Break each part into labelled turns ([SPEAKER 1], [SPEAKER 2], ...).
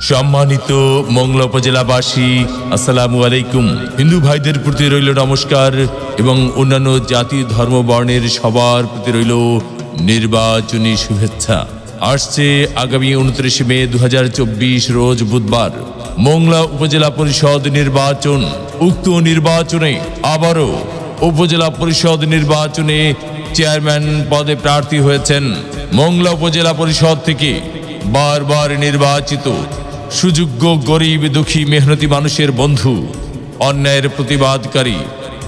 [SPEAKER 1] সম্মানিত মংলা উপজেলাবাসী, আসসালামু আলাইকুম। হিন্দু ভাইদের প্রতি রইল নমস্কার এবং অন্যান্য জাতি ধর্ম বর্ণের সবার প্রতি রইল নির্বাচনী শুভেচ্ছা। আসছে আগামী 29 মে 2024 রোজ বুধবার মংলা উপজেলা পরিষদ নির্বাচন। উক্ত নির্বাচনে আবারও উপজেলা পরিষদ নির্বাচনে চেয়ারম্যান পদে প্রার্থী হয়েছেন মংলা উপজেলা পরিষদ থেকে বারবার নির্বাচিত সুযোগ্য গরিব দুঃখী মেহনতি মানুষের বন্ধু, অন্যায়ের প্রতিবাদকারী,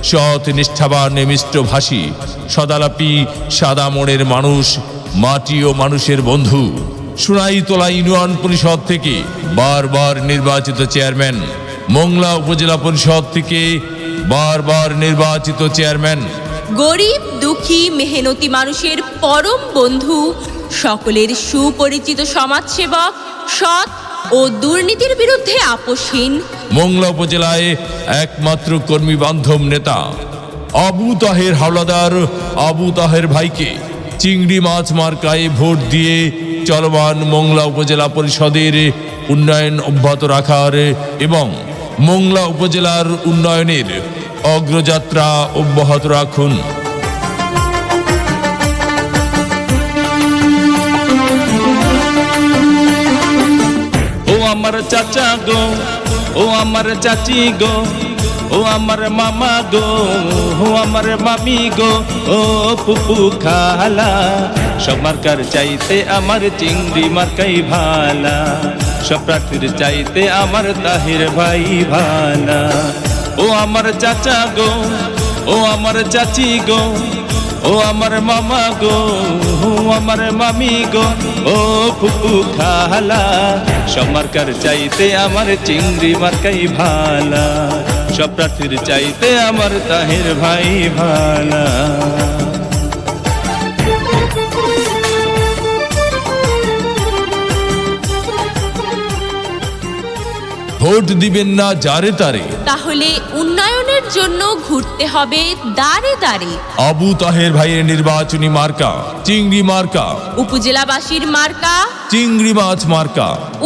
[SPEAKER 1] সৎ নিষ্ঠাবান মিষ্টভাষী, সদালাপি সাদা মনের মানুষ, মাটি ও মানুষের বন্ধু, সোনাইতলা ইউনিয়ন পরিষদ থেকে বারবার নির্বাচিত চেয়ারম্যান, মংলা উপজেলা পরিষদ থেকে বারবার নির্বাচিত চেয়ারম্যান,
[SPEAKER 2] গরিব দুঃখী মেহনতি মানুষের পরম বন্ধু, সকলের সুপরিচিত সমাজসেবক, সৎ ও দুর্নীতির বিরুদ্ধে আপোষহীন
[SPEAKER 1] মংলা উপজেলায় একমাত্র কর্মী বান্ধব নেতা আবু তাহের হাওলাদার আবু তাহের ভাইকে চিংড়ি মাছ মার্কায় ভোট দিয়ে চলমান মংলা উপজেলা পরিষদের উন্নয়ন অব্যাহত রাখার এবং মংলা উপজেলার উন্নয়নের অগ্রযাত্রা অব্যাহত রাখুন।
[SPEAKER 3] আমার চাচা গো, ও আমার চাচি গো, ও আমার মামা গো, ও আমার মামি গো, ও পুপু খালা, সব মার্কার চাইতে আমার চিংড়ি মার্কাই ভালা, সব প্রার্থীর চাইতে আমার তাহির ভাই ভালা। ও আমার চাচা গো, ও আমার চাচি গো, ও আমার মামা গো, ও আমার মামি গো, ও ফুপু খালা, সব মার্কার চাইতে আমার চিংড়ি মার্কাই ভালা, সব প্রার্থীর চাইতে আমার তাহের ভাই ভালা।
[SPEAKER 1] ভোট দিবেন না যারে তারে,
[SPEAKER 2] তাহলে উন্নয়নের জন্য ঘুরতে হবে দাঁড়ে দাঁড়ে।
[SPEAKER 1] আবু তাহের ভাইয়ের নির্বাচনী মার্কা চিংড়ি মার্কা,
[SPEAKER 2] উপজেলাবাসীর মার্কা
[SPEAKER 1] চিংড়ি মাছ মার্কা।